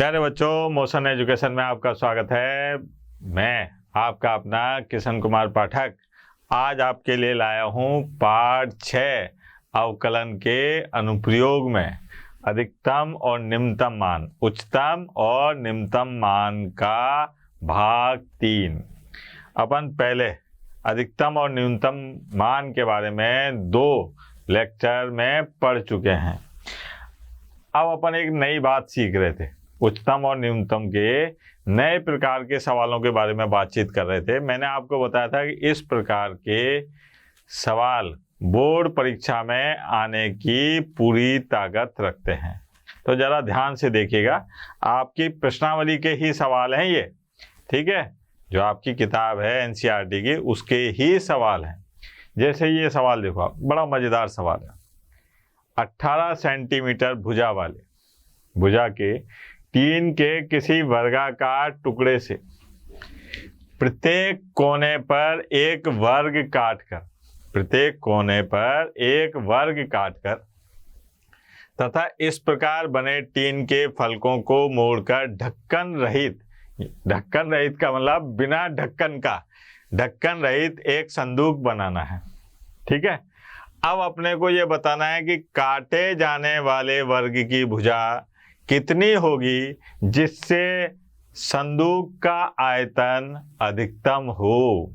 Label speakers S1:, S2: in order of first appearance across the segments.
S1: प्यारे बच्चों, motion education में आपका स्वागत है। मैं आपका अपना किशन कुमार पाठक आज आपके लिए लाया हूँ पाठ 6 अवकलन के अनुप्रयोग में अधिकतम और निम्नतम मान, उच्चतम और निम्नतम मान का भाग 3। अपन पहले अधिकतम और न्यूनतम मान के बारे में 2 लेक्चर में पढ़ चुके हैं। अब अपन एक नई बात सीख रहे थे, उच्चतम और न्यूनतम के नए प्रकार के सवालों के बारे में बातचीत कर रहे थे। मैंने आपको बताया था कि इस प्रकार के सवाल बोर्ड परीक्षा में आने की पूरी ताकत रखते हैं। तो ज़रा ध्यान से देखिएगा, आपकी प्रश्नावली के ही सवाल हैं ये, ठीक है। जो आपकी किताब है एनसीईआरटी की, उसके ही सवाल हैं। जैसे ये सवाल देखो आप, बड़ा मज़ेदार सवाल है। 18 सेंटीमीटर भुजा वाले भुजा के टीन के किसी वर्गाकार टुकड़े से प्रत्येक कोने पर एक वर्ग काटकर तथा इस प्रकार बने टीन के फलकों को मोड़कर ढक्कन रहित का मतलब बिना ढक्कन रहित एक संदूक बनाना है, ठीक है। अब अपने को ये बताना है कि काटे जाने वाले वर्ग की भुजा कितनी होगी जिससे संदूक का आयतन अधिकतम हो।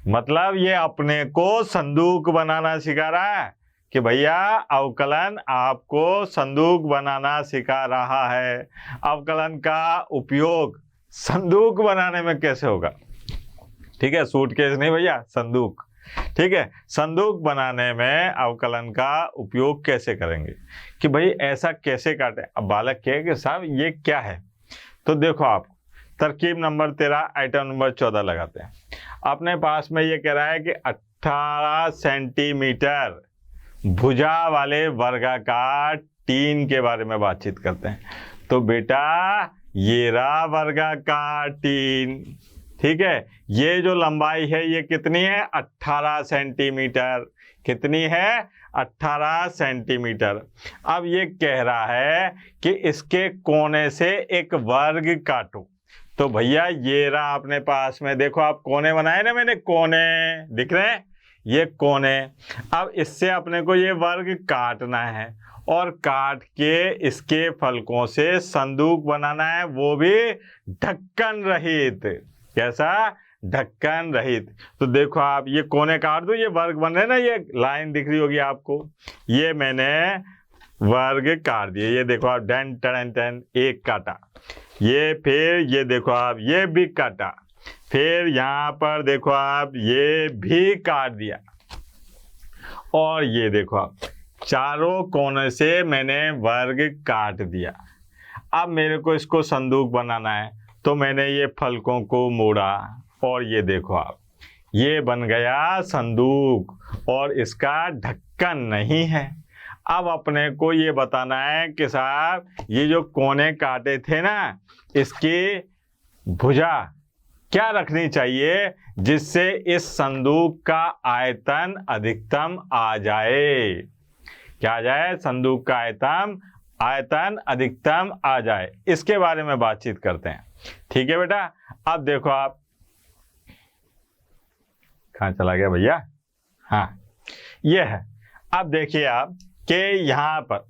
S1: मतलब ये अपने को संदूक बनाना सिखा रहा है कि भैया अवकलन आपको संदूक बनाना सिखा रहा है। अवकलन का उपयोग संदूक बनाने में कैसे होगा, ठीक है। सूटकेस नहीं भैया, संदूक, ठीक है। संदूक बनाने में अवकलन का उपयोग कैसे करेंगे कि भाई ऐसा कैसे काटे। अब बालक कहे कि साहब ये क्या है, तो देखो आप तरकीब नंबर 13 आइटम नंबर 14 लगाते हैं। अपने पास में ये कह रहा है कि 18 सेंटीमीटर भुजा वाले वर्गाकार टीन के बारे में बातचीत करते हैं। तो बेटा ये रहा वर्गाकार टीन, ठीक है। ये जो लंबाई है ये कितनी है, 18 सेंटीमीटर। कितनी है, 18 सेंटीमीटर। अब ये कह रहा है कि इसके कोने से एक वर्ग काटो। तो भैया ये रहा अपने पास में, देखो आप कोने बनाए ना मैंने, कोने दिख रहे हैं, ये कोने। अब इससे अपने को ये वर्ग काटना है और काट के इसके फलकों से संदूक बनाना है, वो भी ढक्कन रहित। कैसा, ढक्कन रहित। तो देखो आप ये कोने काट दो, ये वर्ग बन रहे ना, ये लाइन दिख रही होगी आपको, ये मैंने वर्ग काट दिए। ये देखो आप डन टन टन, एक काटा, ये फिर ये देखो आप ये भी काटा, फिर यहाँ पर देखो आप ये भी काट दिया, और ये देखो आप चारों कोने से मैंने वर्ग काट दिया। अब मेरे को इसको संदूक बनाना है, तो मैंने ये फलकों को मोड़ा और ये देखो आप ये बन गया संदूक और इसका ढक्कन नहीं है। अब अपने को ये बताना है कि साहब ये जो कोने काटे थे ना, इसकी भुजा क्या रखनी चाहिए जिससे इस संदूक का आयतन अधिकतम आ जाए। क्या आ जाए, संदूक का आयतन अधिकतम आ जाए। इसके बारे में बातचीत करते हैं, ठीक है बेटा। अब देखो आप, कहाँ चला गया भैया, हाँ ये है। अब देखिए आप कि यहाँ पर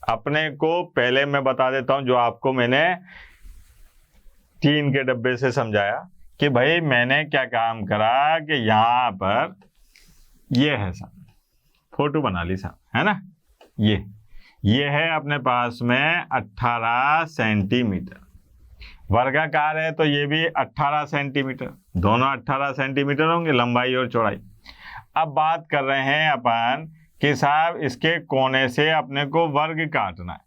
S1: अपने को पहले मैं बता देता हूँ, जो आपको मैंने टीन के डब्बे से समझाया कि भाई मैंने क्या काम करा कि यहाँ पर ये है साहब, फोटो बना ली साहब, है ना। ये है अपने पास में 18 सेंटीमीटर। वर्गाकार है तो ये भी 18 सेंटीमीटर, दोनों 18 सेंटीमीटर होंगे लंबाई और चौड़ाई। अब बात कर रहे हैं अपन कि साहब इसके कोने से अपने को वर्ग काटना है।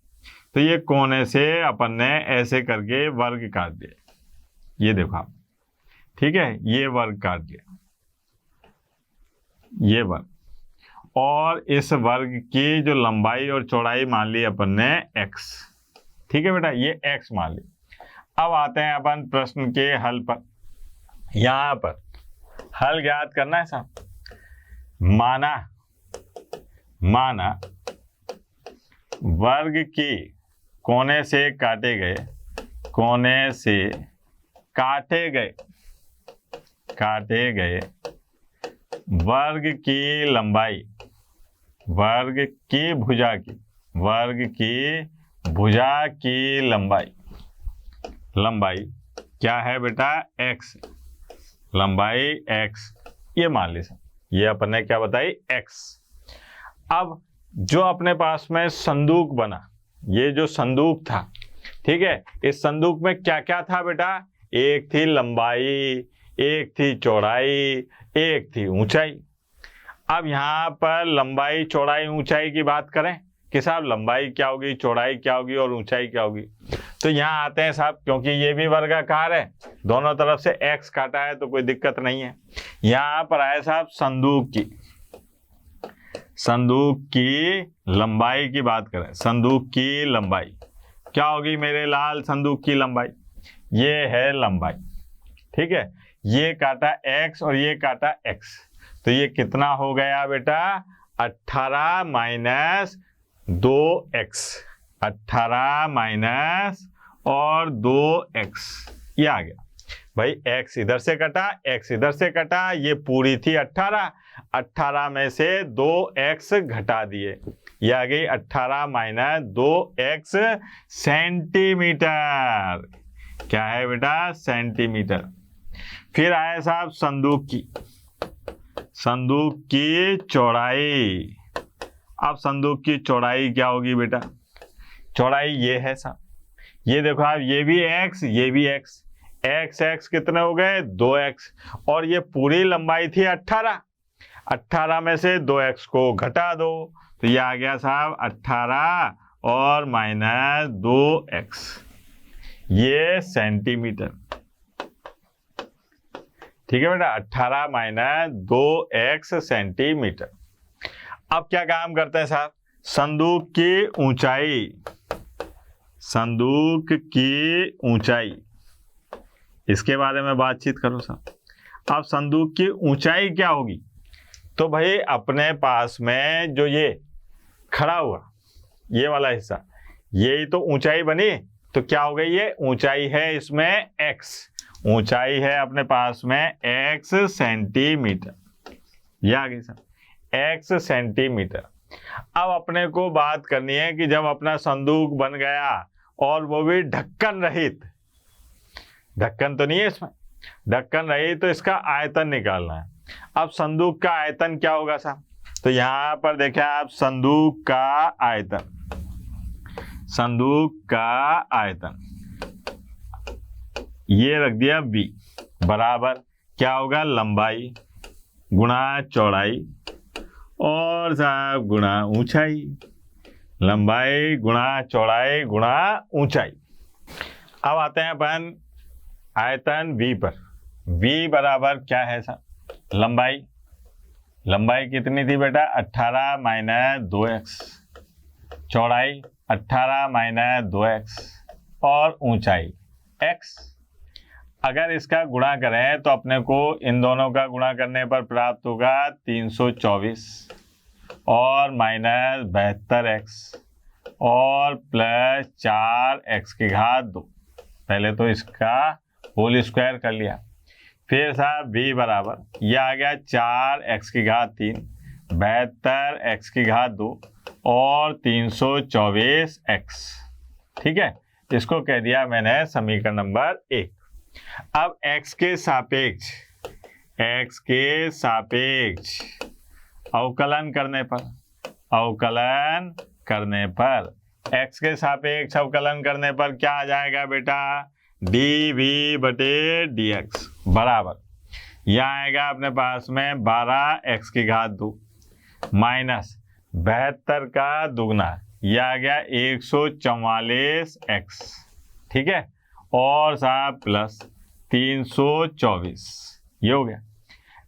S1: तो ये कोने से अपन ने ऐसे करके वर्ग काट दिया, ये देखो आप, ठीक है। ये वर्ग काट दिया, ये वर्ग, और इस वर्ग की जो लंबाई और चौड़ाई मान ली अपन ने x, ठीक है बेटा, ये x मान ली। अब आते हैं अपन प्रश्न के हल पर। यहाँ पर हल ज्ञात करना है साहब। माना वर्ग की कोने से काटे गए कोने से काटे गए वर्ग की लंबाई, वर्ग की भुजा की लंबाई क्या है बेटा? x, लंबाई x, ये मान लीजिए, ये अपने क्या बताई? x। अब जो अपने पास में संदूक बना, ये जो संदूक था, ठीक है, इस संदूक में क्या क्या था बेटा? एक थी लंबाई, एक थी चौड़ाई, एक थी ऊंचाई। अब यहाँ पर लंबाई चौड़ाई ऊंचाई की बात करें कि साहब लंबाई क्या होगी, चौड़ाई क्या होगी और ऊंचाई क्या होगी, तो यहाँ आते हैं साहब, क्योंकि ये भी वर्गाकार है, दोनों तरफ से x काटा है तो कोई दिक्कत नहीं है। यहाँ पर आए साहब संदूक की लंबाई की बात करें, संदूक की लंबाई क्या होगी मेरे लाल? संदूक की लंबाई, ये है लंबाई, ठीक है, ये काटा x और ये काटा x, तो ये कितना हो गया बेटा? 18 माइनस 2x, 18 माइनस और 2x, ये आ गया भाई। x इधर से कटा, x इधर से कटा, ये पूरी थी 18, 18 में से 2x घटा दिए, ये आ गई 18 माइनस 2x सेंटीमीटर। क्या है बेटा? सेंटीमीटर। फिर आए साहब संदूक की चौड़ाई। अब संदूक की चौड़ाई क्या होगी बेटा? चौड़ाई ये है साहब, ये देखो आप, ये भी x, ये भी x, x कितने हो गए? 2x, और ये पूरी लंबाई थी 18, 18 में से 2x को घटा दो, तो ये आ गया साहब 18 और माइनस 2x, ये सेंटीमीटर, ठीक है बेटा, 18 माइनस 2x सेंटीमीटर। अब क्या काम करते हैं साहब? संदूक की ऊंचाई, इसके बारे में बातचीत करो साहब। अब संदूक की ऊंचाई क्या होगी? तो भाई अपने पास में जो ये खड़ा हुआ ये वाला हिस्सा, यही तो ऊंचाई बनी, तो क्या हो गई? ये ऊंचाई है इसमें x, ऊंचाई है अपने पास में x सेंटीमीटर, ये आ गई सर x सेंटीमीटर। अब अपने को बात करनी है कि जब अपना संदूक बन गया और वो भी ढक्कन रहित, ढक्कन तो नहीं है इसमें, ढक्कन रहित, तो इसका आयतन निकालना है। अब संदूक का आयतन क्या होगा साहब? तो यहाँ पर देखें आप, संदूक का आयतन ये रख दिया b बराबर क्या होगा? लंबाई गुणा चौड़ाई और साहब गुणा ऊंचाई, लंबाई गुणा चौड़ाई गुणा ऊंचाई। अब आते हैं अपन आयतन v पर। v बराबर क्या है साहब? लंबाई कितनी थी बेटा? 18 माइनस 2x, चौड़ाई 18 माइनस 2x और ऊंचाई x। अगर इसका गुणा करें तो अपने को इन दोनों का गुणा करने पर प्राप्त होगा 324 और माइनस 72x और प्लस 4x की घात 2। पहले तो इसका होल स्क्वायर कर लिया, फिर साहब v बराबर यह आ गया 4x की घात 3, 72x की घात 2 और 324x, ठीक है, इसको कह दिया मैंने समीकरण नंबर 1। अब x के सापेक्ष अवकलन करने पर x के सापेक्ष अवकलन करने पर क्या आ जाएगा बेटा? dv बटे dx बराबर, यहाँ आएगा अपने पास में 12x की घात 2 माइनस 72 का दुगना, यह आ गया 144x, ठीक है, और साहब प्लस 324, ये हो गया।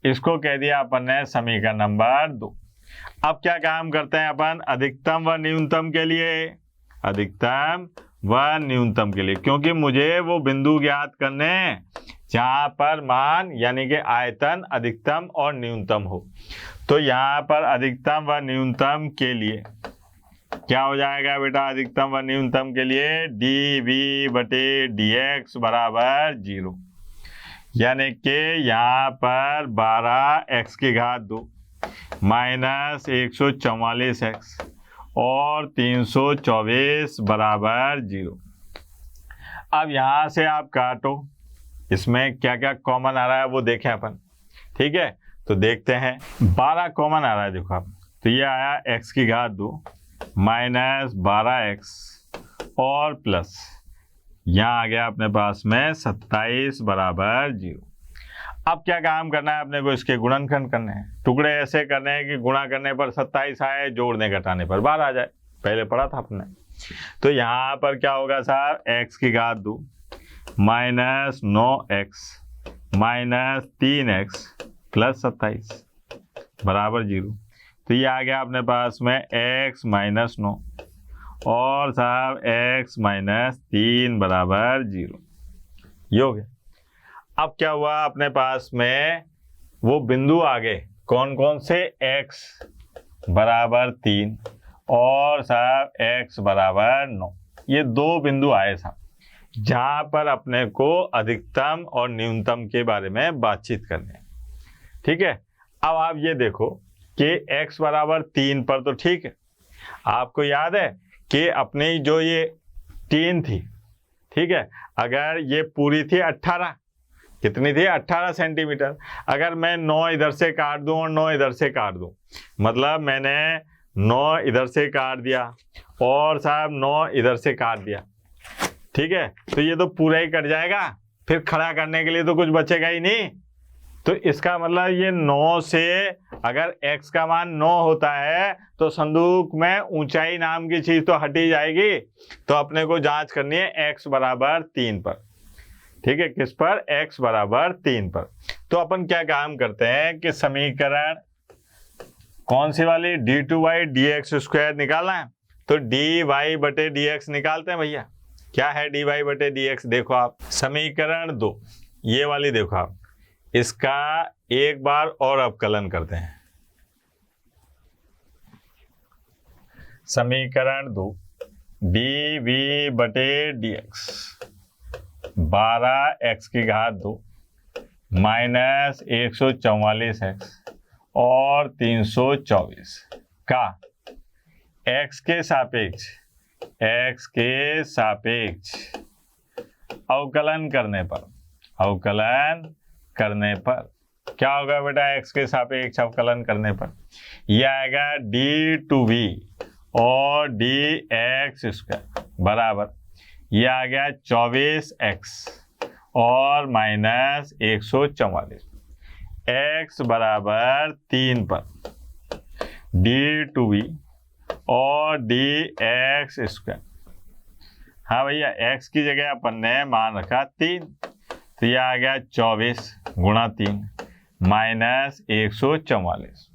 S1: इसको कह दिया अपन ने समीकरण नंबर 2। अब क्या काम करते हैं अपन? अधिकतम व न्यूनतम के लिए, क्योंकि मुझे वो बिंदु ज्ञात करने जहाँ पर मान यानी कि आयतन अधिकतम और न्यूनतम हो। तो यहाँ पर अधिकतम व न्यूनतम के लिए क्या हो जाएगा बेटा अधिकतम व न्यूनतम के लिए? dv/dx बराबर 0, यानी कि यहाँ पर 12x⁻² माइनस 144x और 324 बराबर 0। अब यहाँ से आप काटो, इसमें क्या क्या कॉमन आ रहा है वो देखें अपन। ठीक है, तो देखते हैं। 12 कॉमन आ रहा है, देखो आप, तो ये आया x⁻² माइनस 12x और प्लस यहाँ आ गया अपने पास में 27 बराबर 0। अब क्या काम करना है अपने को? इसके गुणनखंड करने हैं। टुकड़े ऐसे करने हैं कि गुणा करने पर 27 आए, जोड़ने घटाने पर 12 आ जाए, पहले पढ़ा था आपने। तो यहाँ पर क्या होगा साहब? x⁻² minus 9x minus 3x plus 27 बराबर 0। तो ये आ गया अपने पास में x माइनस 9 और साहब x माइनस 3 बराबर 0। ये हो गया। अब क्या हुआ अपने पास में? वो बिंदु आ गए, कौन कौन से? x बराबर 3 और साहब x बराबर 9। ये दो बिंदु आए साहब, जहां पर अपने को अधिकतम और न्यूनतम के बारे में बातचीत करनी है। ठीक है, अब आप ये देखो कि x बराबर 3 पर तो ठीक है, आपको याद है कि अपनी जो ये 3 थी, ठीक है, अगर ये पूरी थी 18, कितनी थी? 18 सेंटीमीटर। अगर मैं 9 इधर से काट दूं और 9 इधर से काट दूं, मतलब मैंने 9 इधर से काट दिया और साहब 9 इधर से काट दिया, ठीक है, तो ये तो पूरा ही कट जाएगा, फिर खड़ा करने के लिए तो कुछ बचेगा ही नहीं। तो इसका मतलब ये 9 से अगर x का मान 9 होता है तो संदूक में ऊंचाई नाम की चीज तो हटी जाएगी। तो अपने को जांच करनी है x बराबर 3 पर। ठीक है, किस पर? x बराबर 3 पर। तो अपन क्या काम करते हैं कि समीकरण कौन सी वाली? d2/dx² निकालना है, तो dy/dx निकालते हैं भैया। क्या है dy/dx? देखो आप, समीकरण 2 ये वाली देखो आप, इसका एक बार और अवकलन करते हैं। समीकरण 2 dv/dx 12x⁻² माइनस 144x और 324 का x के सापेक्ष अवकलन करने पर क्या होगा बेटा? x के सापेक्ष अवकलन करने पर यह आएगा d2v और dx² बराबर, यह आ गया 24x और माइनस 144। x बराबर 3 पर d2v और dx²। हाँ भैया, x की जगह अपन ने मान रखा 3, तो यह आ गया 24 गुणा 3 माइनस 144।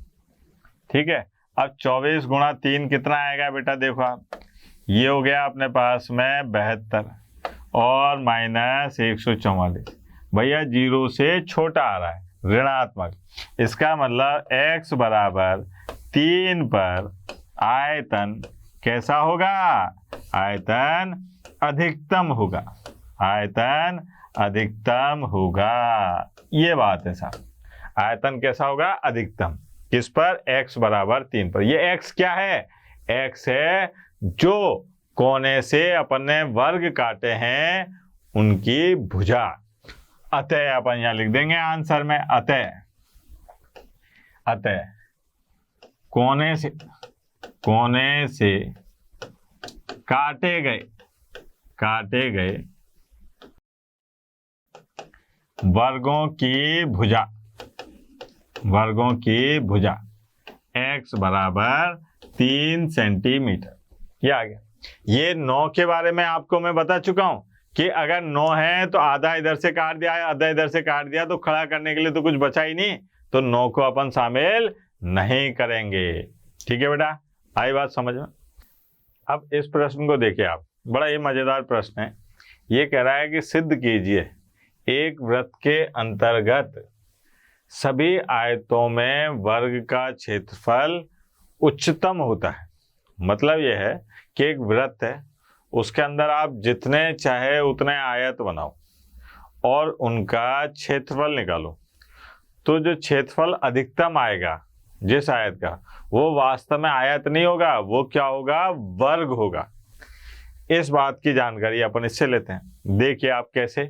S1: ठीक है, अब 24 गुणा 3 कितना आएगा बेटा? देखो आप, ये हो गया अपने पास में 72 और माइनस 144। भैया 0 से छोटा आ रहा है, ऋणात्मक। इसका मतलब x बराबर 3 पर आयतन कैसा होगा? आयतन अधिकतम होगा, आयतन अधिकतम होगा। ये बात है साहब, आयतन कैसा होगा? अधिकतम। किस पर? x बराबर 3 पर। ये x क्या है? x है जो कोने से अपन ने वर्ग काटे हैं उनकी भुजा। अतः अपन यहां लिख देंगे आंसर में, अतः कोने से काटे गए वर्गों की भुजा x बराबर 3 सेंटीमीटर। ये आ गया। ये 9 के बारे में आपको मैं बता चुका हूं कि अगर 9 है तो आधा इधर से काट दिया, आधा इधर से काट दिया, तो खड़ा करने के लिए तो कुछ बचा ही नहीं, तो 9 को अपन शामिल नहीं करेंगे। ठीक है बेटा, आई बात समझ में? अब इस प्रश्न को देखिए आप, बड़ा ही मजेदार प्रश्न है। ये कह रहा है कि सिद्ध कीजिए एक वृत्त के अंतर्गत सभी आयतों में वर्ग का क्षेत्रफल उच्चतम होता है। मतलब यह है कि एक वृत्त है, उसके अंदर आप जितने चाहे उतने आयत बनाओ और उनका क्षेत्रफल निकालो। तो जो क्षेत्रफल अधिकतम आएगा जिस आयत का, वो वास्तव में आयत नहीं होगा, वो क्या होगा, वर्ग होगा। इस बात की जानकारी अपन इससे लेते हैं। देखिए आप कैसे,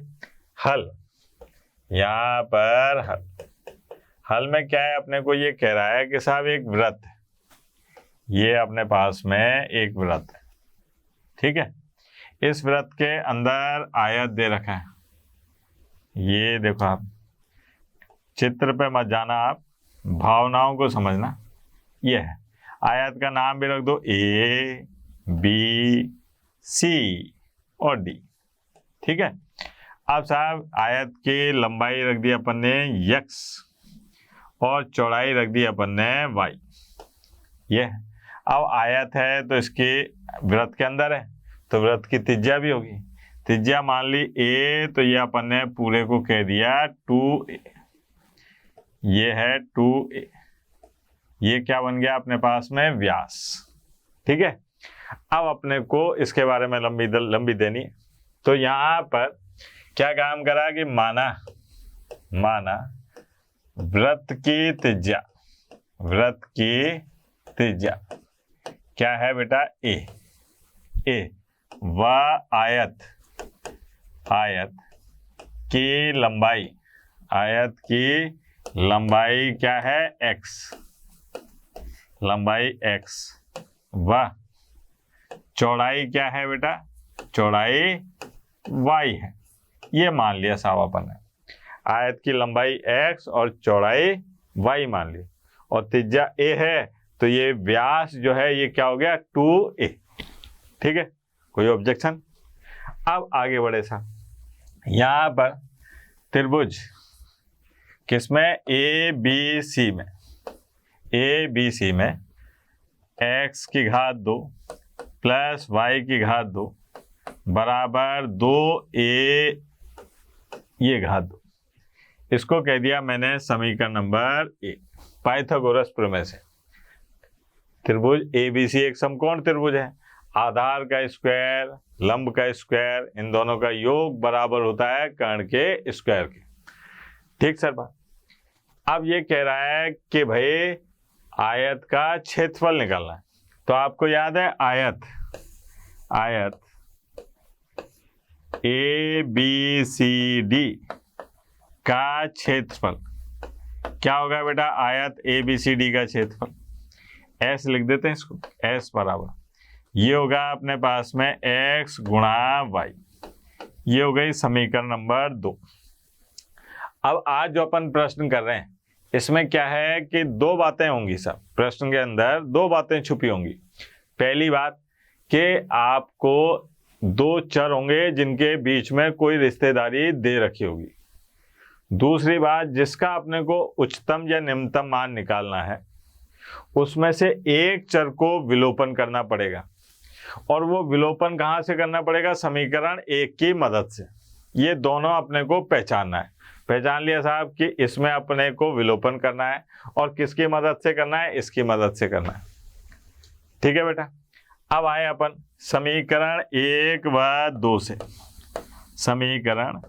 S1: हल, यहां पर हल में क्या है, अपने को ये कह रहा है कि साहब एक वृत्त है, ये अपने पास में एक वृत्त है, ठीक है। इस वृत्त के अंदर आयत दे रखा है, ये देखो आप, चित्र पे मत जाना, आप भावनाओं को समझना। ये है, आयत का नाम भी रख दो ए, बी, सी और डी, ठीक है। अब साहब आयत की लंबाई रख दी अपन ने x और चौड़ाई रख दी अपन ने y। ये है। अब आयत है तो इसके वृत्त के अंदर है, तो वृत्त की त्रिज्या भी होगी। त्रिज्या मान ली a, तो ये अपन ने पूरे को कह दिया 2a, ये है 2a, ये क्या बन गया अपने पास में, व्यास, ठीक है। अब अपने को इसके बारे में लंबी देनी है। तो यहां पर क्या काम करा कि माना वृत्त की त्रिज्या, वृत्त की त्रिज्या क्या है बेटा, ए व आयत की लंबाई, आयत की लंबाई क्या है, x, लंबाई x, व चौड़ाई क्या है बेटा, चौड़ाई y है। ये मान लिया साहब अपन ने, आयत की लंबाई x और चौड़ाई y मान ली, और त्रिज्या a है, तो ये व्यास जो है ये क्या हो गया, 2a, ठीक है। कोई ऑब्जेक्शन? अब आगे बढ़े साहब, यहां पर त्रिभुज किसमें, ए बी सी में x की घात 2 प्लस y की घात 2 बराबर 2a ये घात 2, इसको कह दिया मैंने समीकरण नंबर 1, पाइथागोरस प्रमेय से। त्रिभुज ABC एक समकोण त्रिभुज है, आधार का स्क्वायर लंब का स्क्वायर, इन दोनों का योग बराबर होता है कर्ण के स्क्वायर के, ठीक सर बात। अब ये कह रहा है कि भाई आयत का क्षेत्रफल निकालना है, तो आपको याद है आयत ABCD का क्षेत्रफल क्या होगा बेटा, आयत ABCD का क्षेत्रफल S लिख देते हैं इसको, S बराबर ये होगा अपने पास में x गुणा y, ये हो गई समीकरण नंबर 2। अब आज जो अपन प्रश्न कर रहे हैं इसमें क्या है कि दो बातें होंगी सब, प्रश्न के अंदर दो बातें छुपी होंगी। पहली बात कि आपको दो चर होंगे जिनके बीच में कोई रिश्तेदारी दे रखी होगी। दूसरी बात, जिसका अपने को उच्चतम या निम्नतम मान निकालना है उसमें से एक चर को विलोपन करना पड़ेगा, और वो विलोपन कहाँ से करना पड़ेगा, समीकरण 1 की मदद से। ये दोनों अपने को पहचानना है। पहचान लिया साहब कि इसमें अपने को विलोपन करना है, और किसकी मदद से करना है, इसकी मदद से करना है, ठीक है बेटा। अब आए अपन समीकरण 1 व 2 से, समीकरण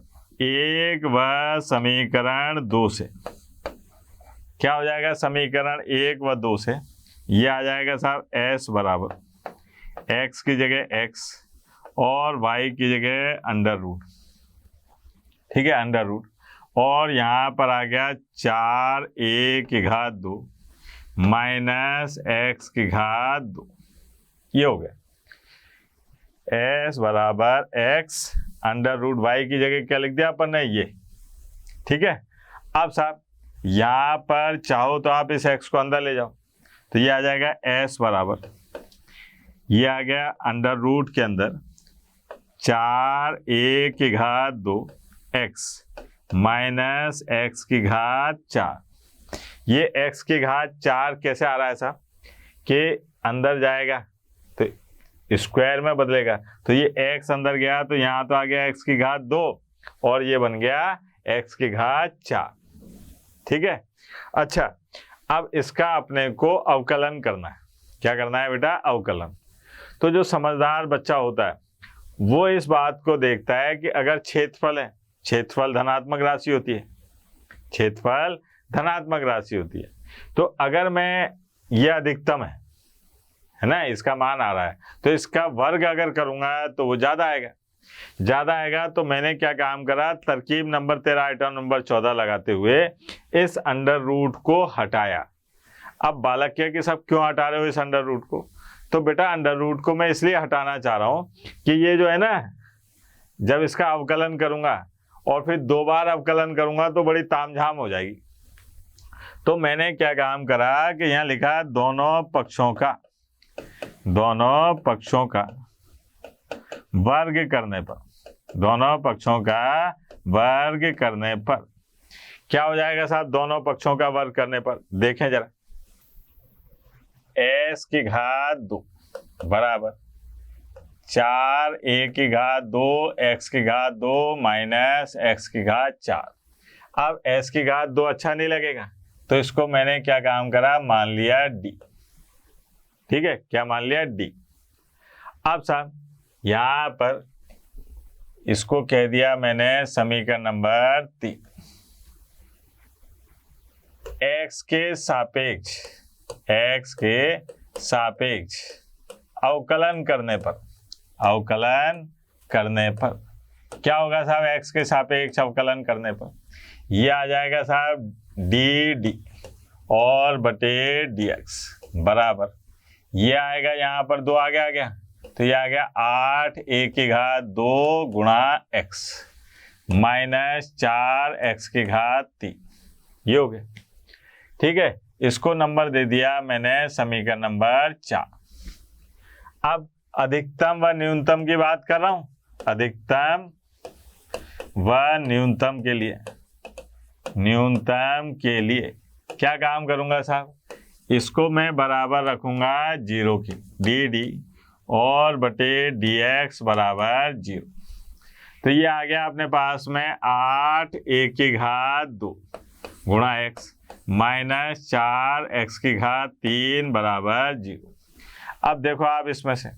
S1: 1 व समीकरण 2 से क्या हो जाएगा, समीकरण 1 व 2 से ये आ जाएगा साहब S बराबर x की जगह x और y की जगह अंडर रूट, ठीक है, अंडर रूट, और यहाँ पर आ गया 4a की घात 2 माइनस x की घात 2, ये हो गया S बराबर x अंडर रूट y की जगह क्या लिख दिया अपन ने, ये, ठीक है। अब साहब यहाँ पर चाहो तो आप इस x को अंदर ले जाओ, तो ये आ जाएगा S बराबर, ये आ गया अंडर रूट के अंदर 4a की घात 2 x माइनस x की घात 4। ये x की घात 4 कैसे आ रहा है साहब, कि अंदर जाएगा तो स्क्वायर में बदलेगा, तो ये x अंदर गया तो यहाँ तो आ गया x की घात 2 और ये बन गया x की घात 4, ठीक है। अच्छा, अब इसका अपने को अवकलन करना है, क्या करना है बेटा, अवकलन। तो जो समझदार बच्चा होता है वो इस बात को देखता है कि अगर क्षेत्रफल है, क्षेत्रफल धनात्मक राशि होती है, क्षेत्रफल धनात्मक राशि होती है, तो अगर मैं, ये अधिकतम है ना, इसका मान आ रहा है, तो इसका वर्ग अगर करूंगा तो वो ज्यादा आएगा, ज्यादा आएगा। तो मैंने क्या काम करा, तरकीब नंबर 13 आइटम नंबर 14 लगाते हुए इस अंडर रूट को हटाया। अब बालक क्या कि सब क्यों हटा रहे हो इस अंडर रूट को, तो बेटा अंडर रूट को मैं इसलिए हटाना चाह रहा हूं कि ये जो है ना, जब इसका अवकलन करूंगा और फिर 2 बार अवकलन करूंगा तो बड़ी तामझाम हो जाएगी। तो मैंने क्या काम करा कि यहाँ लिखा दोनों पक्षों का वर्ग करने पर, दोनों पक्षों का वर्ग करने पर क्या हो जाएगा साहब, दोनों पक्षों का वर्ग करने पर देखें जरा, s की घात 2 बराबर 4 a की घात 2 x की घात 2 माइनस x की घात 4। अब s की घात 2 अच्छा नहीं लगेगा, तो इसको मैंने क्या काम करा, मान लिया d। ठीक है, क्या मान लिया, d। अब साहब यहां पर इसको कह दिया मैंने समीकरण नंबर 3। x के सापेक्ष अवकलन करने पर क्या होगा साहब, x के सापेक्ष अवकलन करने पर ये आ जाएगा साहब dd और बटे dx बराबर, ये आएगा यहाँ पर 2 आगे आ गया, तो ये आ गया 8 a की घात 2 गुणा x माइनस 4 x की घात 3, ये हो गया। ठीक है, इसको नंबर दे दिया मैंने समीकरण नंबर 4। अब अधिकतम व न्यूनतम की बात कर रहा हूं, अधिकतम व न्यूनतम के लिए क्या काम करूंगा साहब, इसको मैं बराबर रखूंगा 0 की, dd और बटे dx बराबर 0। तो ये आ गया अपने पास में 8 a की घात 2 गुणा x माइनस 4 x की घात 3 बराबर 0। अब देखो आप इसमें से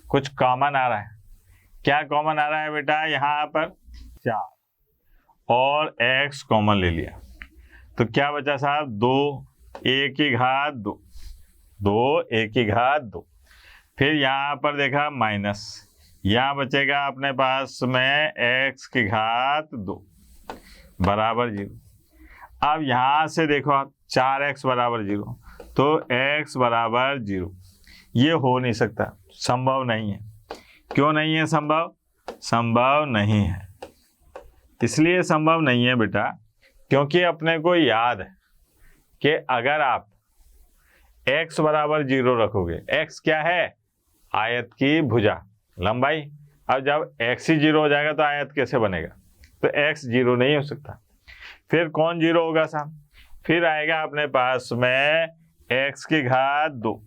S1: कुछ कॉमन आ रहा है, क्या कॉमन आ रहा है बेटा, यहाँ पर 4 और x कॉमन ले लिया, तो क्या बचा साहब, 2 a की घात 2, फिर यहाँ पर देखा माइनस, यहाँ बचेगा अपने पास में x की घात 2 बराबर 0। अब यहाँ से देखो आप 4x बराबर 0, तो x बराबर 0 ये हो नहीं सकता, संभव नहीं है। क्यों नहीं है संभव, संभव नहीं है, इसलिए संभव नहीं है बेटा क्योंकि अपने को याद है कि अगर आप x बराबर 0 रखोगे, x क्या है, आयत की भुजा लंबाई। अब जब x ही 0 हो जाएगा तो आयत कैसे बनेगा, तो x 0 नहीं हो सकता। फिर कौन 0 होगा साहब, फिर आएगा अपने पास में x की घात 2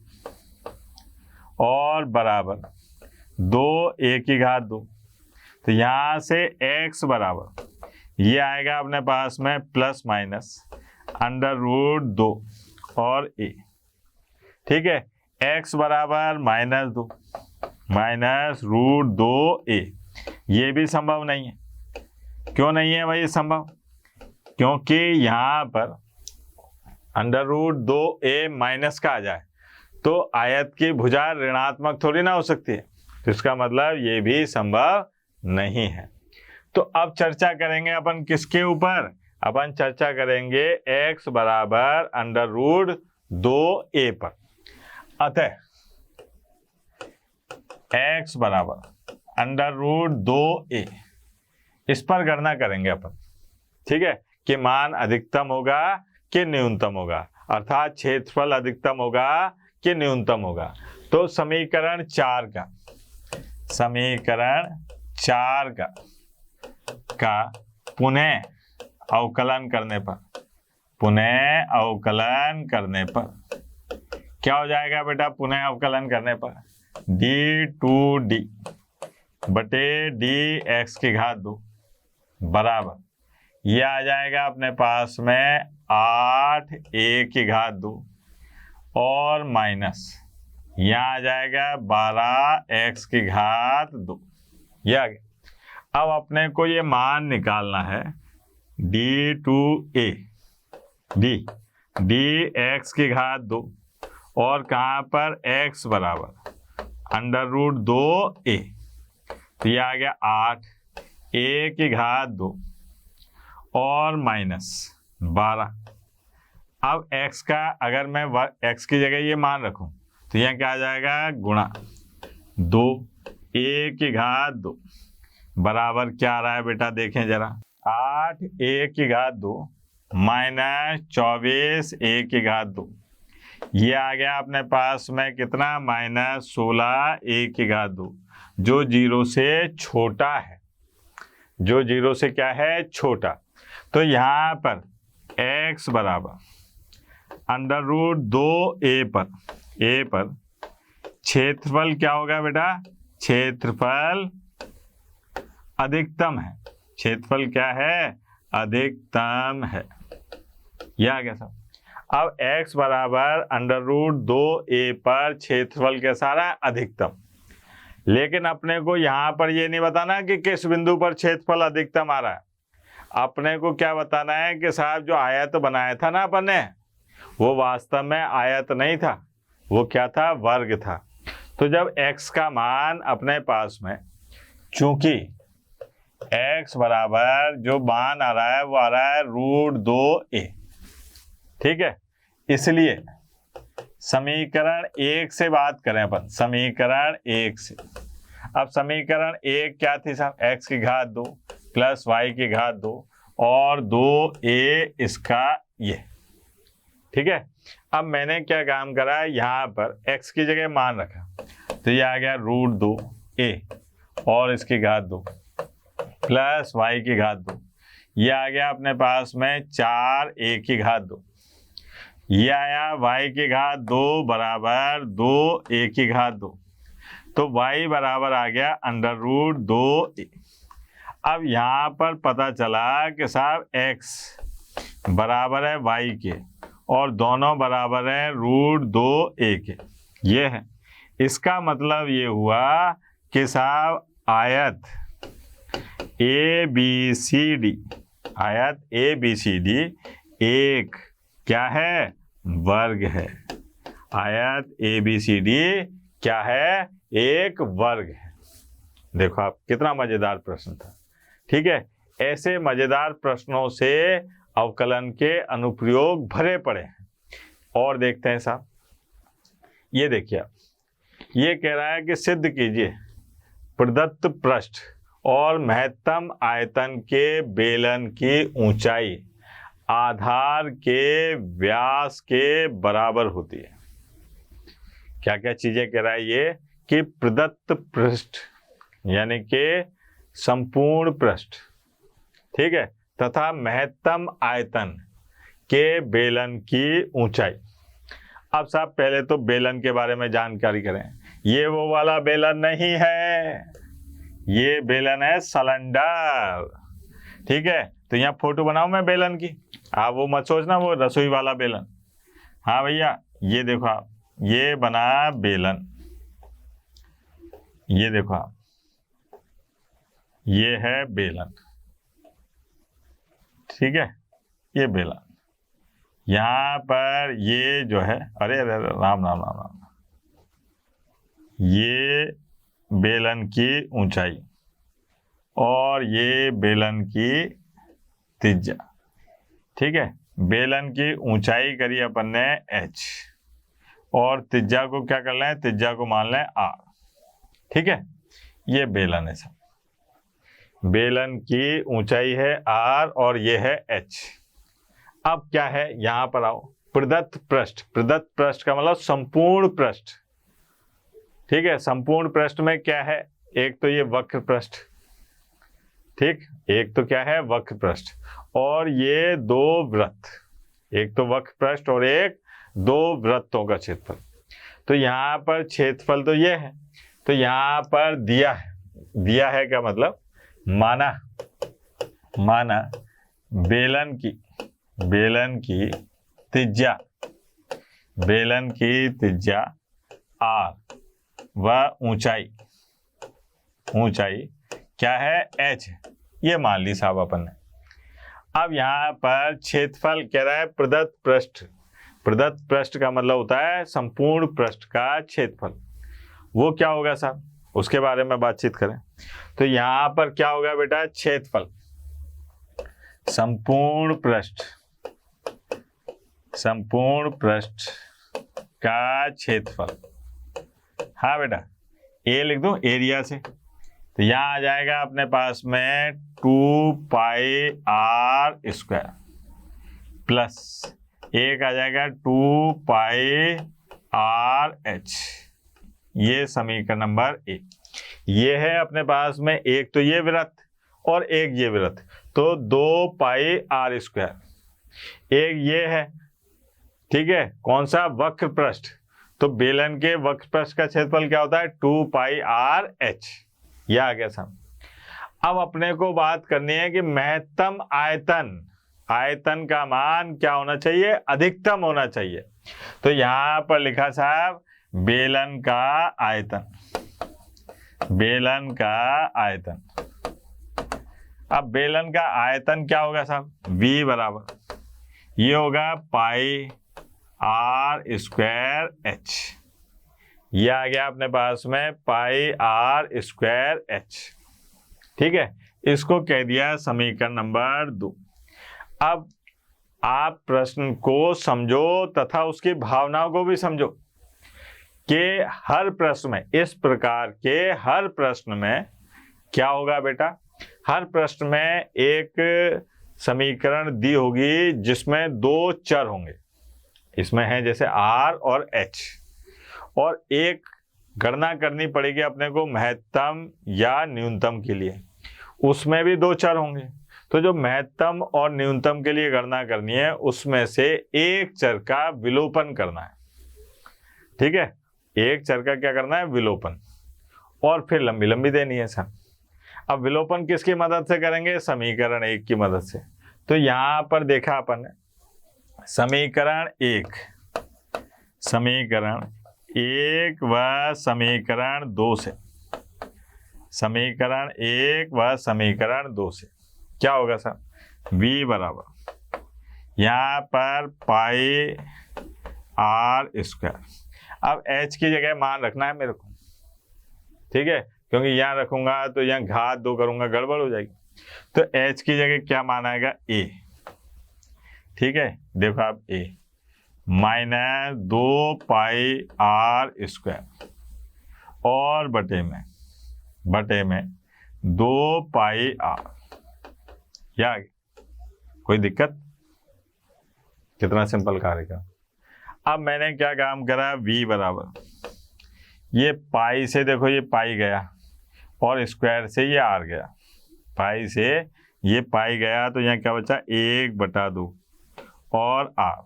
S1: और बराबर 2 a की घात 2, तो यहाँ से x बराबर ये आएगा अपने पास में प्लस माइनस अंडर रूट 2 और a। ठीक है, x बराबर -2 माइनस रूट 2a, ये भी संभव नहीं है। क्यों नहीं है भाई संभव, क्योंकि यहाँ पर अंडर रूट 2a माइनस का आ जाए तो आयत की भुजा ऋणात्मक थोड़ी ना हो सकती है, तो इसका मतलब ये भी संभव नहीं है। तो अब चर्चा करेंगे अपन किसके ऊपर, अपन चर्चा करेंगे x बराबर अंडर रूट 2a पर। अतः x बराबर अंडर रूट 2a, इस पर गणना करेंगे अपन। ठीक है, कि मान अधिकतम होगा कि न्यूनतम होगा, अर्थात क्षेत्रफल अधिकतम होगा कि न्यूनतम होगा। तो समीकरण 4 का पुनः अवकलन करने पर क्या हो जाएगा बेटा, पुनः अवकलन करने पर d2d बटे dx की घात 2 बराबर ये आ जाएगा अपने पास में 8 a की घात 2 और माइनस यहाँ आ जाएगा 12x की घात 2, ये आ गया। अब अपने को ये मान निकालना है d2a, डी x की घात 2, और कहाँ पर x बराबर √2a, तो ये आ गया 8, a की घात 2 और -12। अब x का अगर मैं x की जगह ये मान रखूं तो यहाँ क्या आ जाएगा, गुणा 2 a की घात 2 बराबर क्या आ रहा है बेटा, देखें जरा, 8 a की घात 2 -24 a की घात 2, ये आ गया अपने पास में कितना, -16 a की घात 2, जो 0 से छोटा है, जो 0 से क्या है, छोटा। तो यहाँ पर x बराबर √2a पर क्षेत्रफल क्या होगा बेटा, क्षेत्रफल अधिकतम है, क्षेत्रफल क्या है, अधिकतम है, यह आ गया सब। अब x बराबर √2a पर क्षेत्रफल कैसा रहा, अधिकतम। लेकिन अपने को यहाँ पर ये नहीं बताना कि किस बिंदु पर क्षेत्रफल अधिकतम आ रहा है, अपने को क्या बताना है कि साहब जो आयत बनाया था ना अपन ने, वो वास्तव में आयत नहीं था, वो क्या था, वर्ग था। तो जब x का मान अपने पास में, चूंकि x बराबर जो मान आ रहा है वो आ रहा है √2a, ठीक है, इसलिए समीकरण 1 से बात करें अपन, समीकरण 1 से। अब समीकरण 1 क्या थी साहब, x की घात 2 प्लस y की घात 2 और 2a इसका ये, ठीक है। अब मैंने क्या काम करा, यहाँ पर x की जगह मान रखा, तो ये आ गया √2a और इसकी घात 2 प्लस y की घात 2, ये आ गया अपने पास में 4a की घात 2, ये आया y की घात 2 बराबर 2a की घात 2, तो y बराबर आ गया √2a। अब यहाँ पर पता चला कि साहब x बराबर है y के और दोनों बराबर है √2a के, ये है। इसका मतलब ये हुआ कि साहब आयत ABCD, आयत ABCD एक क्या है, वर्ग है, आयत ABCD क्या है, एक वर्ग है। देखो आप, कितना मजेदार प्रश्न था, ठीक है। ऐसे मजेदार प्रश्नों से अवकलन के अनुप्रयोग भरे पड़े हैं। और देखते हैं साहब, ये देखिए आप, ये कह रहा है कि सिद्ध कीजिए प्रदत्त पृष्ठ और महत्तम आयतन के बेलन की ऊंचाई आधार के व्यास के बराबर होती है। क्या क्या चीजें कह रहा है ये, कि प्रदत्त पृष्ठ यानी कि संपूर्ण पृष्ठ, ठीक है, तथा महत्तम आयतन के बेलन की ऊंचाई। अब साहब पहले तो बेलन के बारे में जानकारी करें। ये वो वाला बेलन नहीं है, ये बेलन है सिलेंडर, ठीक है। तो यहाँ फोटो बनाऊं मैं बेलन की, आप वो मत सोचना वो रसोई वाला बेलन। हाँ भैया, ये देखो आप, ये बना बेलन, ये देखो आप, ये है बेलन, ठीक है, ये बेलन। यहाँ पर ये जो है, अरे अरे राम राम राम राम, ये बेलन की ऊंचाई और ये बेलन की त्रिज्या, ठीक है। बेलन की ऊंचाई करी अपन ने h और त्रिज्या को क्या कर लें, त्रिज्या को मान लें r, ठीक है। ये बेलन है सब, बेलन की ऊंचाई है r और ये है h। अब क्या है, यहां पर आओ, प्रदत्त पृष्ठ, प्रदत्त पृष्ठ का मतलब संपूर्ण पृष्ठ, ठीक है। संपूर्ण पृष्ठ में क्या है, एक तो ये वक्र पृष्ठ, ठीक, एक तो क्या है, वक्र पृष्ठ, और ये दो वृत्त, एक तो वक्र पृष्ठ और एक दो वृत्तों का क्षेत्रफल। तो यहाँ पर क्षेत्रफल तो ये है, तो यहाँ पर दिया है, दिया है क्या मतलब, माना बेलन की त्रिज्या, बेलन की त्रिज्या आर व ऊंचाई क्या है h, ये मान ली साहब अपन ने। अब यहाँ पर क्षेत्रफल कह रहा है प्रदत्त पृष्ठ का मतलब होता है संपूर्ण पृष्ठ का क्षेत्रफल। वो क्या होगा साहब, उसके बारे में बातचीत करें। तो यहाँ पर क्या होगा बेटा, क्षेत्रफल संपूर्ण पृष्ठ का क्षेत्रफल। हाँ बेटा, ए लिख दूं एरिया से, तो यहाँ आ जाएगा अपने पास में 2πr² प्लस एक आ जाएगा 2πrh। ये समीकरण नंबर 1। ये है अपने पास में एक तो ये वृत्त और एक ये वृत्त, तो 2πr²। एक ये है, ठीक है, कौन सा, वक्र पृष्ठ। तो बेलन के वक्र पृष्ठ का क्षेत्रफल क्या होता है, 2πrh। यह आ गया सम। अब अपने को बात करनी है कि महत्तम आयतन का मान क्या होना चाहिए, अधिकतम होना चाहिए। तो यहां पर लिखा साहब बेलन का आयतन। अब बेलन का आयतन क्या होगा साहब, V बराबर ये होगा πr²h। ये आ गया अपने पास में πr²h, ठीक है। इसको कह दिया समीकरण नंबर 2। अब आप प्रश्न को समझो तथा उसकी भावनाओं को भी समझो कि हर प्रश्न में, इस प्रकार के हर प्रश्न में क्या होगा बेटा, हर प्रश्न में एक समीकरण दी होगी जिसमें 2 चर होंगे। इसमें है जैसे r और h, और एक गणना करनी पड़ेगी अपने को महत्तम या न्यूनतम के लिए, उसमें भी 2 चर होंगे। तो जो महत्तम और न्यूनतम के लिए गणना करनी है उसमें से एक चर का विलोपन करना है, ठीक है। एक चर का क्या करना है, विलोपन, और फिर लंबी लंबी देनी है सर। अब विलोपन किसकी मदद से करेंगे, समीकरण 1 की मदद से। तो यहां पर देखा अपन ने समीकरण 1 व समीकरण 2 से, समीकरण 1 व समीकरण 2 से क्या होगा सर, V बराबर यहाँ पर πr²। अब h की जगह मान रखना है मेरे को, ठीक है, क्योंकि यहाँ रखूंगा तो यहाँ घात 2 करूंगा, गड़बड़ हो जाएगी। तो h की जगह क्या मान आएगा, a, ठीक है। देखो आप a माइनस 2πr² और बटे में 2πr। क्या कोई दिक्कत, कितना सिंपल कार्य का। अब मैंने क्या काम करा, v बराबर ये पाई से, देखो ये पाई गया और स्क्वायर से ये r गया, पाई से ये पाई गया, तो यहाँ क्या बचा, 1/2 और r,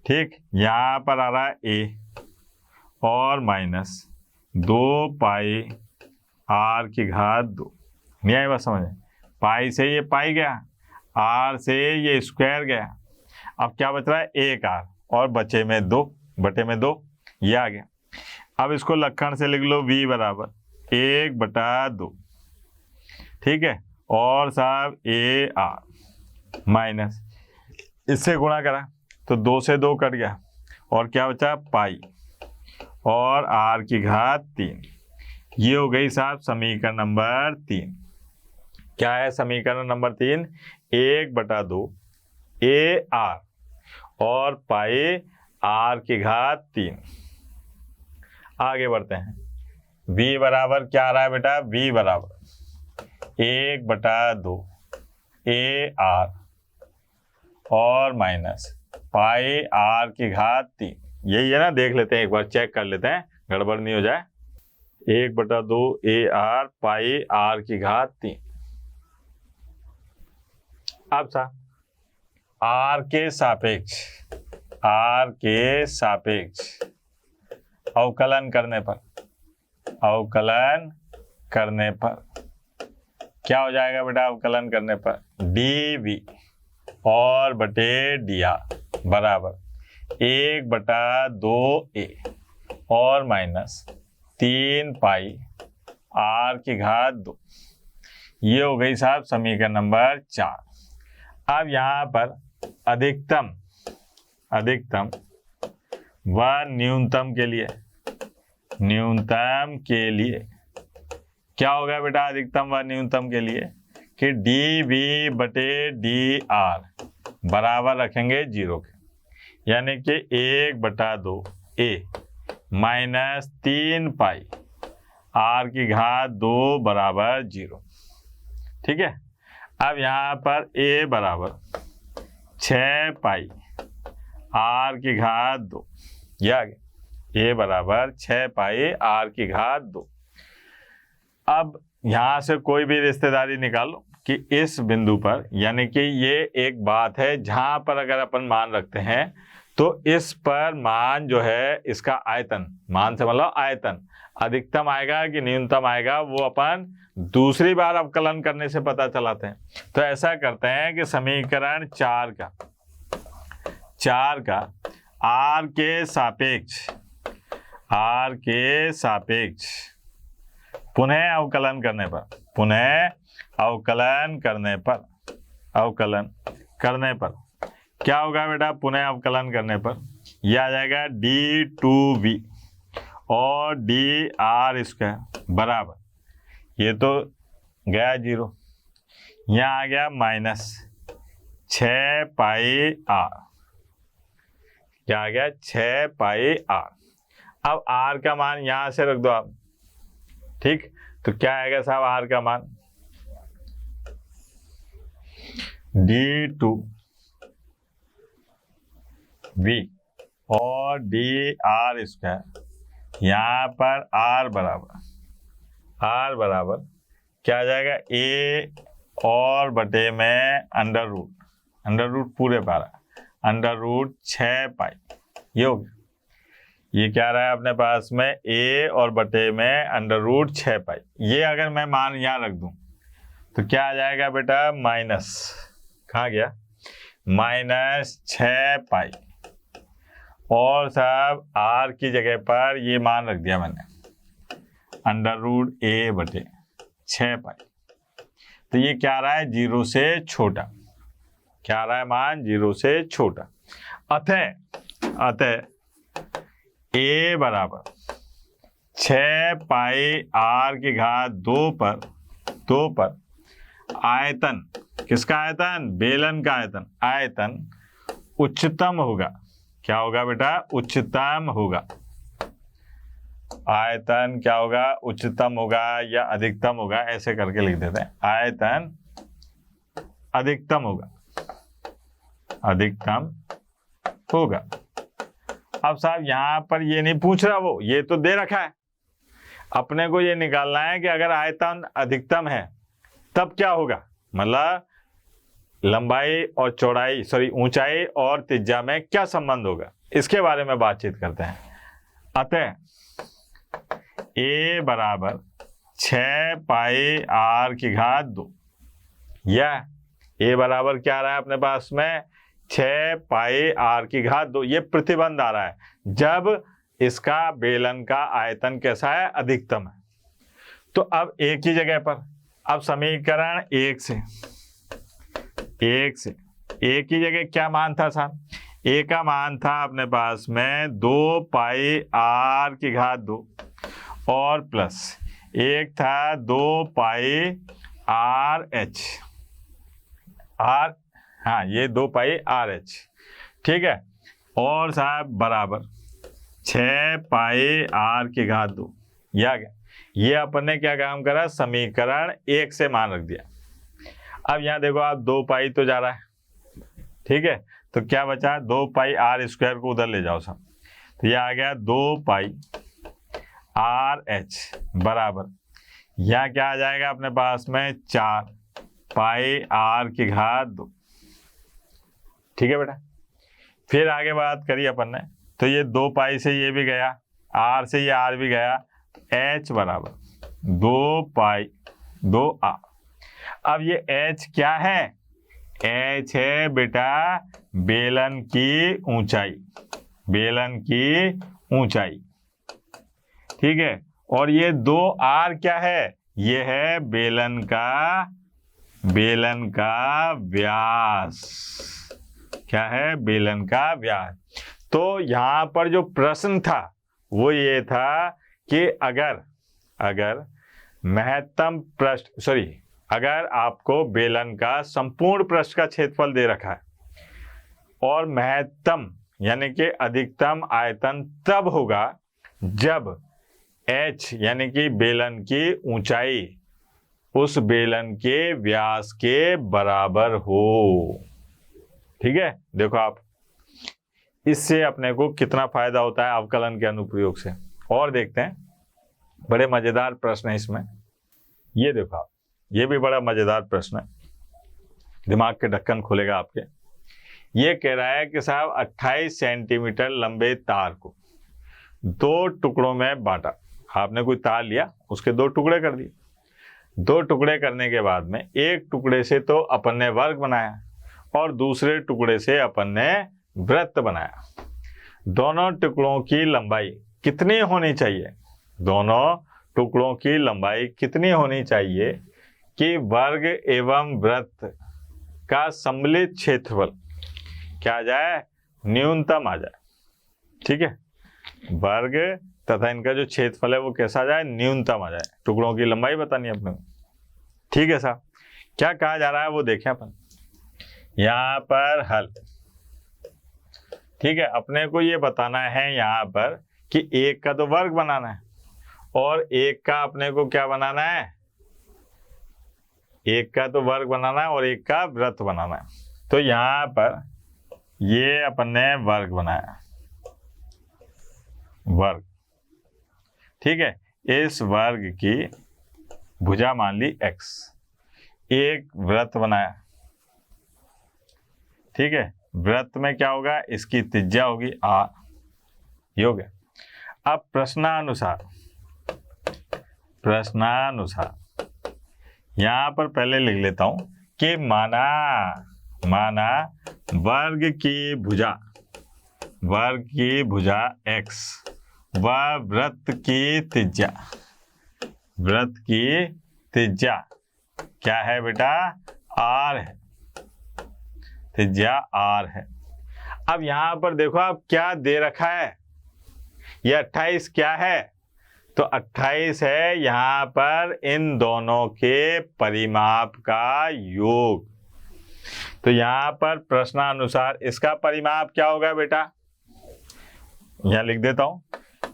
S1: ठीक। यहाँ पर आ रहा है a और माइनस 2πr²। नहीं आई बात समझ, पाई से ये पाई गया, r से ये स्क्वायर गया, अब क्या बच रहा है, 1r और बचे में 2 बटे में 2, ये आ गया। अब इसको लक्षण से लिख लो, v बराबर 1/2, ठीक है, और साहब ar माइनस इससे गुणा करा तो 2 से 2 कट गया, और क्या बचा, पाई और r3। ये हो गई साहब समीकरण नंबर 3। क्या है समीकरण नंबर 3, 1/2 ar और पाई r3। आगे बढ़ते हैं, v बराबर क्या आ रहा है बेटा, v बराबर 1/2 ar और माइनस पाई r3। यही है ना, देख लेते हैं एक बार, चेक कर लेते हैं, गड़बड़ नहीं हो जाए। 1/2 ar पाई r3। अब सा r के सापेक्ष अवकलन करने पर क्या हो जाएगा बेटा, अवकलन करने पर dv और बटे dr बराबर 1/2a। और माइनस 3 पाई r की घात 2। ये हो गई साहब समीकरण नंबर 4। अब यहाँ पर अधिकतम व न्यूनतम के लिए क्या होगा बेटा? अधिकतम व न्यूनतम के लिए कि dv/dr बराबर रखेंगे 0 के, यानी कि 1/2 a माइनस 3 पाई r की घात 2 बराबर 0। ठीक है। अब यहाँ पर a बराबर 6 पाई r की घात 2, ये आ गया। a बराबर 6 पाई r की घात 2। अब यहाँ से कोई भी रिश्तेदारी निकालो कि इस बिंदु पर, यानी कि ये एक बात है जहाँ पर अगर अपन मान रखते हैं तो इस पर मान जो है इसका आयतन, मान से मतलब आयतन अधिकतम आएगा कि न्यूनतम आएगा, वो अपन दूसरी बार अवकलन करने से पता चलाते हैं। तो ऐसा करते हैं कि समीकरण 4 का r के सापेक्ष पुनः अवकलन करने पर क्या होगा बेटा? पुनः अवकलन करने पर यह आ जाएगा d2v और dr² बराबर, ये तो गया 0, यहाँ आ गया माइनस 6 पाई r, क्या आ गया? 6 पाई r। अब r का मान यहाँ से रख दो आप। ठीक, तो क्या आएगा साहब r का मान? d2v और dr², यहाँ पर r बराबर क्या आ जाएगा? a और बटे में अंडर रूट पूरे पारा √6 पाई, ये हो गया। ये क्या रहा है अपने पास में? a और बटे में √6 पाई। ये अगर मैं मान यहाँ रख दूं तो क्या आ जाएगा बेटा? माइनस, कहाँ गया? -6 पाई, और साहब r की जगह पर ये मान रख दिया मैंने √a/6 पाई। तो ये क्या आ रहा है? 0 से छोटा। क्या आ रहा है मान? 0 से छोटा। अतः a बराबर 6 पाई r की घात 2 पर आयतन, किसका आयतन? बेलन का आयतन उच्चतम होगा। क्या होगा बेटा? उच्चतम होगा। आयतन क्या होगा? उच्चतम होगा या अधिकतम होगा, ऐसे करके लिख देते हैं। आयतन अधिकतम होगा। अब साहब यहाँ पर ये नहीं पूछ रहा, वो ये तो दे रखा है। अपने को ये निकालना है कि अगर आयतन अधिकतम है तब क्या होगा, मतलब लंबाई और चौड़ाई, ऊंचाई और त्रिज्या में क्या संबंध होगा, इसके बारे में बातचीत करते हैं। अतः a बराबर 6 पाई r की घात 2, यह a बराबर क्या आ रहा है अपने पास में? 6 पाई r की घात 2। ये प्रतिबंध आ रहा है जब इसका बेलन का आयतन कैसा है? अधिकतम है। तो अब a की जगह पर, अब समीकरण 1 से a की जगह क्या मान था साहब? a का मान था अपने पास में 2 पाई r की घात 2 और प्लस एक था 2 पाई RH, हाँ ये 2 पाई RH, ठीक है। और साहब बराबर 6 पाई r की घात 2, ये आ गया। ये अपन ने क्या काम करा? समीकरण 1 से मान रख दिया। अब यहाँ देखो आप 2 पाई तो जा रहा है, ठीक है, तो क्या बचा? 2 पाई r² को उधर ले जाओ सब, तो ये आ गया 2 पाई RH बराबर, यहाँ क्या आ जाएगा अपने पास में? 4 पाई r की घात 2, ठीक है बेटा। फिर आगे बात करी अपन ने, तो ये 2 पाई से ये भी गया, r से ये r भी गया, h बराबर 2 पाई 2r। अब ये h क्या है? h है बेटा बेलन की ऊंचाई, ठीक है। और ये 2r क्या है, ये है बेलन का व्यास। क्या है, बेलन का व्यास। तो यहां पर जो प्रश्न था वो ये था कि अगर महत्तम पृष्ठ अगर आपको बेलन का संपूर्ण पृष्ठ का क्षेत्रफल दे रखा है और महत्तम यानी कि अधिकतम आयतन तब होगा जब h यानी कि बेलन की ऊंचाई उस बेलन के व्यास के बराबर हो। ठीक है, देखो आप, इससे अपने को कितना फायदा होता है अवकलन के अनुप्रयोग से। और देखते हैं, बड़े मजेदार प्रश्न है इसमें। ये देखो आप, ये भी बड़ा मजेदार प्रश्न है, दिमाग के ढक्कन खोलेगा आपके। ये कह रहा है कि साहब 28 सेंटीमीटर लंबे तार को 2 टुकड़ों में बांटा। आपने कोई तार लिया, उसके 2 टुकड़े कर दिए। 2 टुकड़े करने के बाद में एक टुकड़े से तो अपन ने वर्ग बनाया और दूसरे टुकड़े से अपन ने वृत्त बनाया। दोनों टुकड़ों की लंबाई कितनी होनी चाहिए, दोनों टुकड़ों की लंबाई कितनी होनी चाहिए कि वर्ग एवं वृत्त का सम्मिलित क्षेत्रफल क्या आ जाए, न्यूनतम आ जाए। ठीक है, वर्ग तथा इनका जो क्षेत्रफल है वो कैसा आ जाए, न्यूनतम आ जाए। टुकड़ों की लंबाई बतानी है अपने को। ठीक है साहब, क्या कहा जा रहा है वो देखें अपन यहाँ पर हल। ठीक है, अपने को ये बताना है यहाँ पर कि एक का तो वर्ग बनाना है और एक का अपने को क्या बनाना है, एक का तो वर्ग बनाना है और एक का वृत्त बनाना है। तो यहाँ पर ये अपन ने वर्ग बनाया, वर्ग। ठीक है, इस वर्ग की भुजा मान ली x, एक वृत्त बनाया। ठीक है, वृत्त में क्या होगा, इसकी त्रिज्या होगी r, ये हो गया। अब प्रश्नानुसार यहां पर पहले लिख लेता हूं कि माना वर्ग की भुजा x व वृत्त की त्रिज्या क्या है बेटा, r है, त्रिज्या r है। अब यहां पर देखो आप क्या दे रखा है, ये 28 क्या है, तो 28 है यहां पर इन दोनों के परिमाप का योग। तो यहां पर प्रश्नानुसार इसका परिमाप क्या होगा बेटा, यहां लिख देता हूं,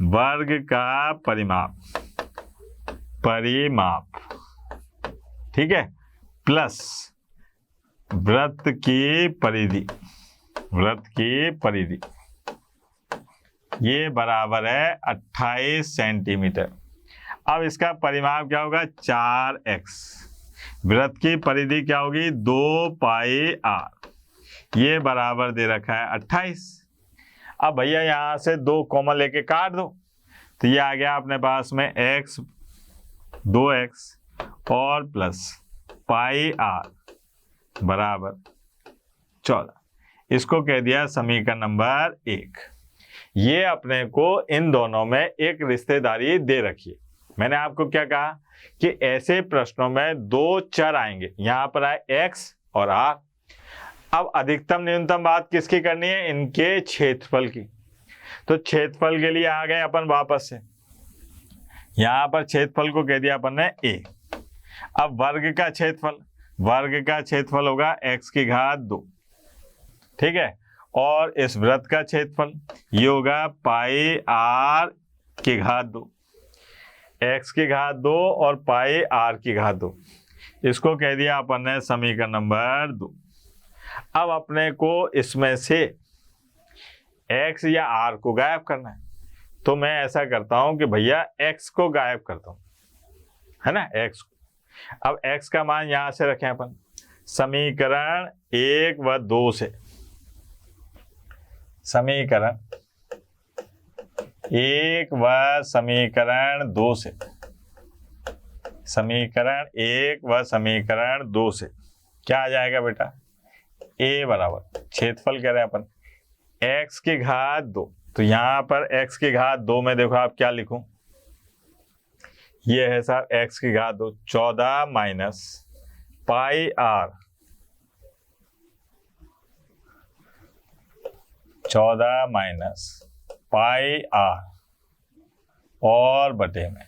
S1: वर्ग का परिमाप ठीक है, प्लस वृत्त की परिधि, ये बराबर है 28 सेंटीमीटर। अब इसका परिमाप क्या होगा, 4x। वृत्त की परिधि क्या होगी, 2 पाई r, ये बराबर दे रखा है 28। अब भैया यहां से 2 कॉमन लेके काट दो, तो ये आ गया अपने पास में x, 2x और प्लस पाई r बराबर 14। इसको कह दिया समीकरण नंबर 1। ये अपने को इन दोनों में एक रिश्तेदारी दे रखी है। मैंने आपको क्या कहा कि ऐसे प्रश्नों में 2 चर आएंगे, यहां पर आए x और r। अब अधिकतम न्यूनतम बात किसकी करनी है, इनके क्षेत्रफल की। तो क्षेत्रफल के लिए आ गए अपन वापस से, यहां पर क्षेत्रफल को कह दिया अपन ने a। अब वर्ग का क्षेत्रफल होगा x की घात 2। ठीक है, और इस वृत्त का क्षेत्रफल ये होगा पाई r की घात 2, x की घात 2 और पाई r की घात 2। इसको कह दिया अपन ने समीकरण नंबर 2। अब अपने को इसमें से x या r को गायब करना है, तो मैं ऐसा करता हूं कि भैया x को गायब करता हूं, है ना, x को। अब x का मान यहां से रखें अपन समीकरण 1 व 2 से, समीकरण 1 व समीकरण 2 से, समीकरण 1 व समीकरण 2 से क्या आ जाएगा बेटा, a बराबर क्षेत्रफल कह रहे हैं अपन x की घात 2। तो यहां पर x की घात 2 में देखो आप क्या लिखूं, ये है साहब x की घात 2, 14 minus pi r, 14 minus pi r और बटे में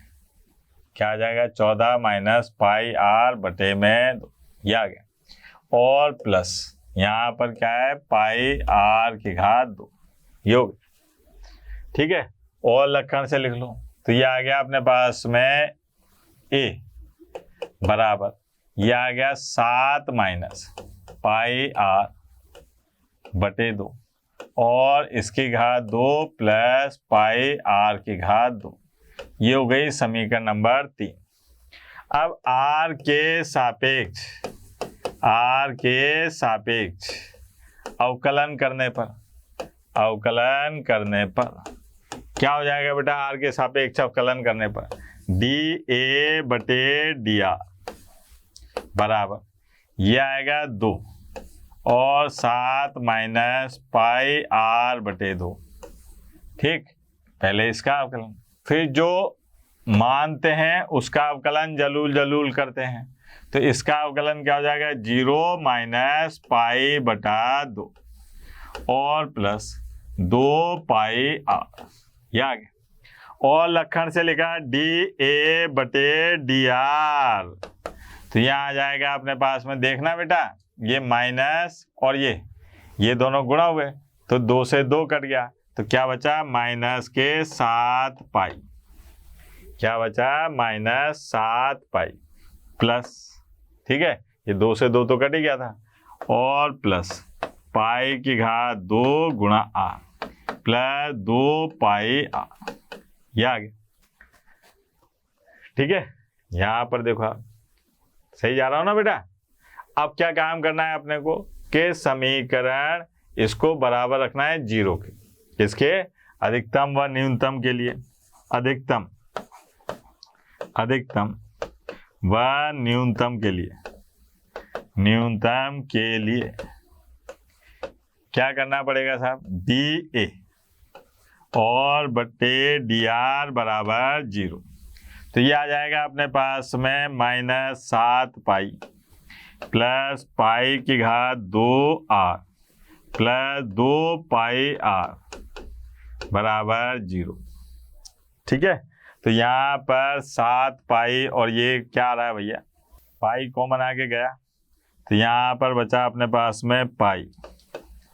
S1: क्या आ जाएगा, 14 माइनस पाई r बटे में 2, ये आ गया। और प्लस यहाँ पर क्या है, पाई r की घात 2, ये हो गया। ठीक है, और लक्षण से लिख लो तो ये आ गया अपने पास में a बराबर, ये आ गया 7 माइनस पाई r बटे 2 और इसकी घात 2 प्लस पाई r की घात 2, ये हो गई समीकरण नंबर 3। अब r के सापेक्ष अवकलन करने पर क्या हो जाएगा बेटा, r के सापेक्ष अवकलन करने पर dA बटे dr बराबर, ये आएगा 2 और 7 माइनस पाई r बटे 2। ठीक, पहले इसका अवकलन, फिर जो मानते हैं उसका अवकलन जलूल करते हैं, तो इसका अवकलन क्या हो जाएगा, 0 माइनस पाई बटा 2 और प्लस 2 पाई r, ये आ गया। और लक्षण से लिखा dA बटे dr, तो यहाँ आ जाएगा अपने पास में, देखना बेटा ये माइनस और ये दोनों गुणा हुए तो 2 से 2 कट गया, तो क्या बचा, माइनस के 7 पाई, क्या बचा, माइनस 7 पाई प्लस, ठीक है, ये 2 से 2 तो कट ही गया था, और प्लस पाई की घात 2 गुणा r प्लस 2 पाई r, ये आ गया। ठीक है, यहाँ पर देखो आप सही जा रहा हो ना बेटा। अब क्या काम करना है अपने को, के समीकरण इसको बराबर रखना है 0 के, इसके अधिकतम व न्यूनतम के लिए, अधिकतम व न्यूनतम के लिए क्या करना पड़ेगा साहब, dA और बटे dr बराबर 0, तो ये आ जाएगा अपने पास में माइनस 7 पाई प्लस पाई की घात 2r प्लस 2 पाई r बराबर 0। ठीक है, तो यहाँ पर 7 पाई और ये क्या आ रहा है भैया, पाई कॉमन आके गया, तो यहाँ पर बचा अपने पास में पाई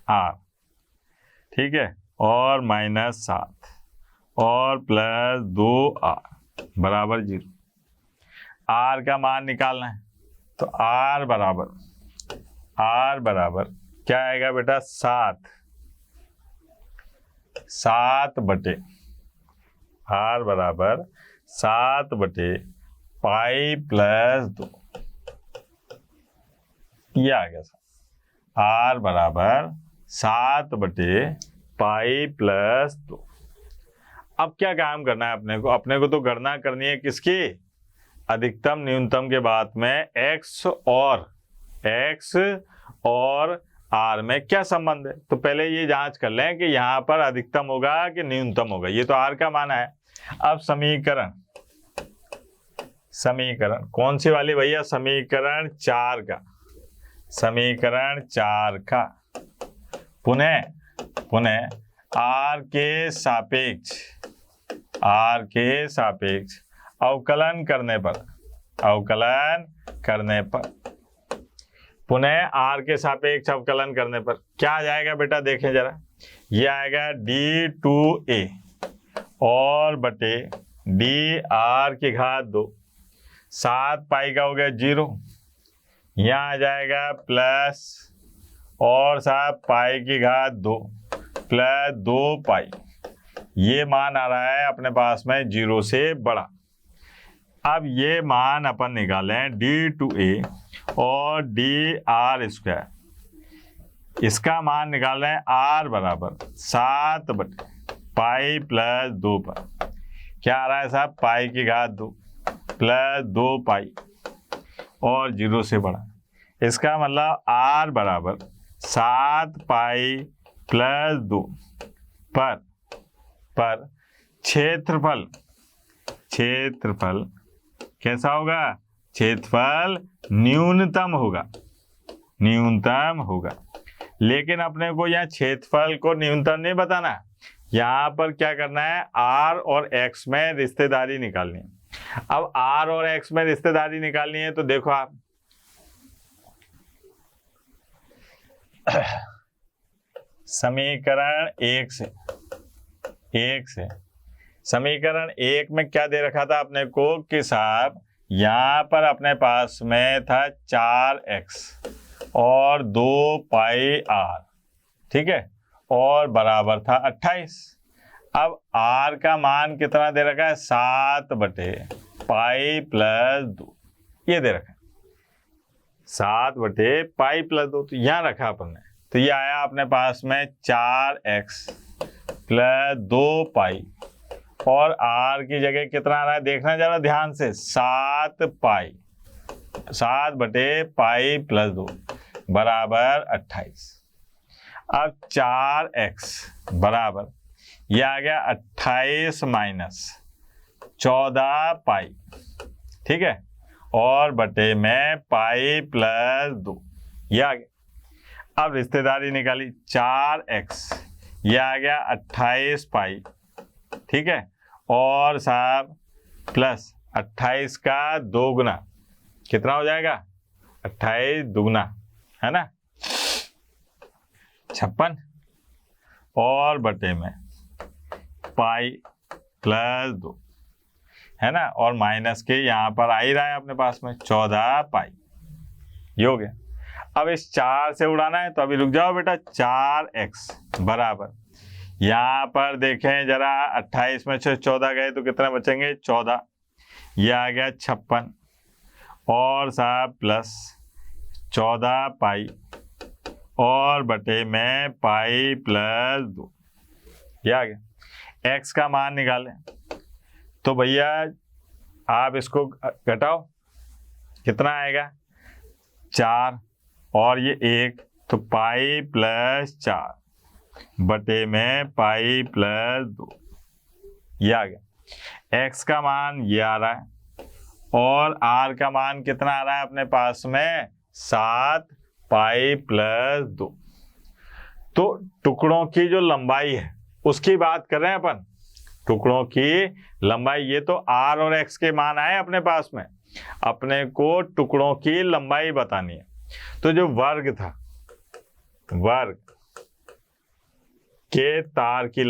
S1: r, ठीक है, और माइनस 7 और प्लस 2r बराबर 0। r का मान निकालना है, तो r बराबर क्या आएगा बेटा, 7 बटे r बराबर 7 बटे पाई प्लस 2, ये आ गया, r बराबर 7 बटे पाई प्लस 2। अब क्या काम करना है अपने को तो गणना करनी है किसकी, अधिकतम न्यूनतम के बाद में x और r में क्या संबंध है, तो पहले ये जांच कर लें कि यहाँ पर अधिकतम होगा कि न्यूनतम होगा, ये तो r का मान है। अब समीकरण कौन सी वाली भैया, समीकरण 4 का पुनः r के सापेक्ष अवकलन करने पर पुनः r के सापेक्ष अवकलन करने पर क्या आ जाएगा बेटा, देखें जरा, ये आएगा d2a और बटे dr की घात 2, 7 पाई का हो गया 0, यहाँ आ जाएगा प्लस और 7 पाई की घात 2 प्लस 2 पाई, ये मान आ रहा है अपने पास में 0 से बड़ा। अब ये मान अपन निकालें d2a और dr², इसका मान निकाल रहे हैं r बराबर 7 बटे पाई प्लस 2 पर, क्या आ रहा है साहब, पाई की घात 2 प्लस 2 पाई और 0 से बड़ा, इसका मतलब r बराबर 7 पाई प्लस 2 पर क्षेत्रफल कैसा होगा? क्षेत्रफल न्यूनतम होगा, न्यूनतम होगा। लेकिन अपने को यहाँ क्षेत्रफल को न्यूनतम नहीं बताना, यहाँ पर क्या करना है, आर और एक्स में रिश्तेदारी निकालनी है। अब आर और एक्स में रिश्तेदारी निकालनी है तो देखो आप समीकरण एक से समीकरण एक में क्या दे रखा था अपने को कि साहब यहां पर अपने पास में था 4x और 2 पाई आर, ठीक है, और बराबर था 28। अब r का मान कितना दे रखा है? 7/पाई प्लस 2, ये दे रखा है 7/पाई प्लस 2, तो यहां रखा अपन ने, तो ये आया अपने पास में 4x प्लस 2 पाई, और r की जगह कितना आ रहा है देखना जरा ध्यान से, 7/पाई 7/पाई प्लस 2 बराबर 28। अब 4x बराबर ये आ गया 28 माइनस 14 पाई, ठीक है, और बटे में पाई प्लस 2, ये आ गया। अब रिश्तेदारी निकाली, 4x ये आ गया 28 पाई, ठीक है, और साहब प्लस 28 का 2 गुना कितना हो जाएगा? 28 दुगुना है ना 56, और बटे में पाई प्लस 2 है ना, और माइनस के यहाँ पर आ ही रहा है अपने पास में 14 पाई, ये हो गया। अब इस 4 से उड़ाना है तो अभी रुक जाओ बेटा, 4x बराबर यहाँ पर देखें जरा 28 में से 14 गए तो कितना बचेंगे? 14, ये आ गया 56, और साहब प्लस 14 पाई और बटे में पाई प्लस 2, ये आ गया। x का मान निकालें तो भैया आप इसको घटाओ, कितना आएगा? 4 और ये 1, तो पाई प्लस 4 बटे में पाई प्लस 2, ये आ गया। x का मान ये आ रहा है, और r का मान कितना आ रहा है अपने पास में? 7 पाई प्लस 2। तो टुकड़ों की जो लंबाई है उसकी बात कर रहे हैं अपन, टुकड़ों की लंबाई। ये तो r और x के मान आए अपने पास में, अपने को टुकड़ों की लंबाई बतानी है। तो जो वर्ग था, वर्ग के तार की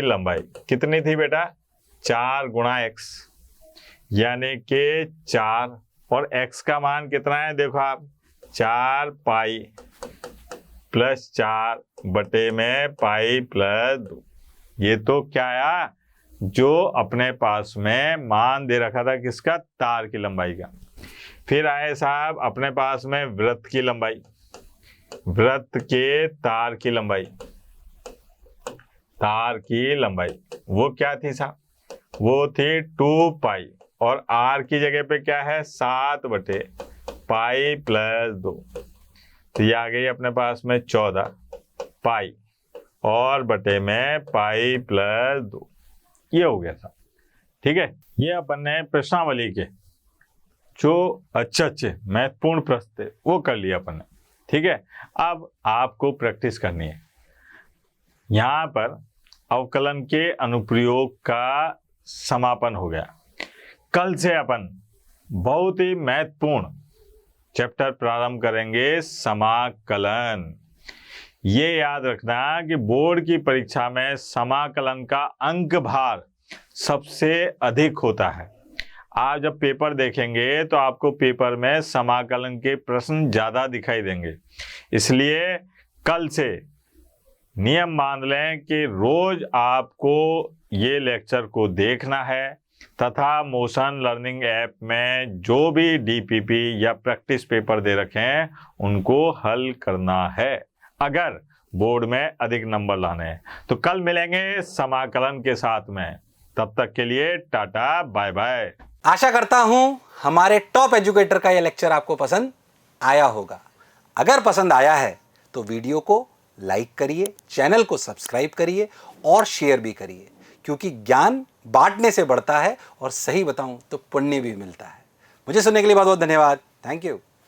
S1: लंबाई कितनी थी बेटा? 4 गुणा x, यानी कि 4, और x का मान कितना है देखो आप, 4 पाई प्लस 4 बटे में पाई प्लस 2। ये तो क्या आया? जो अपने पास में मान दे रखा था किसका? तार की लंबाई का। फिर आए साहब अपने पास में वृत्त की लंबाई, वृत्त के तार की लंबाई वो क्या थी साहब? वो थी 2 पाई, और r की जगह पे क्या है? 7/पाई प्लस 2, तो ये आ गई अपने पास में 14 पाई और बटे में पाई प्लस 2, ये हो गया साहब, ठीक है। ये अपन ने प्रश्नावली के जो अच्छे महत्वपूर्ण प्रश्न थे वो कर लिया अपन ने, ठीक है। अब आपको प्रैक्टिस करनी है। यहाँ पर अवकलन के अनुप्रयोग का समापन हो गया। कल से अपन बहुत ही महत्वपूर्ण चैप्टर प्रारंभ करेंगे, समाकलन। ये याद रखना कि बोर्ड की परीक्षा में समाकलन का अंक भार सबसे अधिक होता है। आप जब पेपर देखेंगे तो आपको पेपर में समाकलन के प्रश्न ज्यादा दिखाई देंगे, इसलिए कल से नियम मान लें कि रोज आपको ये लेक्चर को देखना है, तथा मोशन लर्निंग ऐप में जो भी डीपीपी या प्रैक्टिस पेपर दे रखे हैं उनको हल करना है, अगर बोर्ड में अधिक नंबर लाने हैं। तो कल मिलेंगे समाकलन के साथ में, तब तक के लिए टाटा बाय बाय।
S2: आशा करता हूं हमारे टॉप एजुकेटर का यह लेक्चर आपको पसंद आया होगा। अगर पसंद आया है तो वीडियो को लाइक करिए, चैनल को सब्सक्राइब करिए और शेयर भी करिए, क्योंकि ज्ञान बांटने से बढ़ता है और सही बताऊं तो पुण्य भी मिलता है। मुझे सुनने के लिए बहुत बहुत धन्यवाद। Thank you.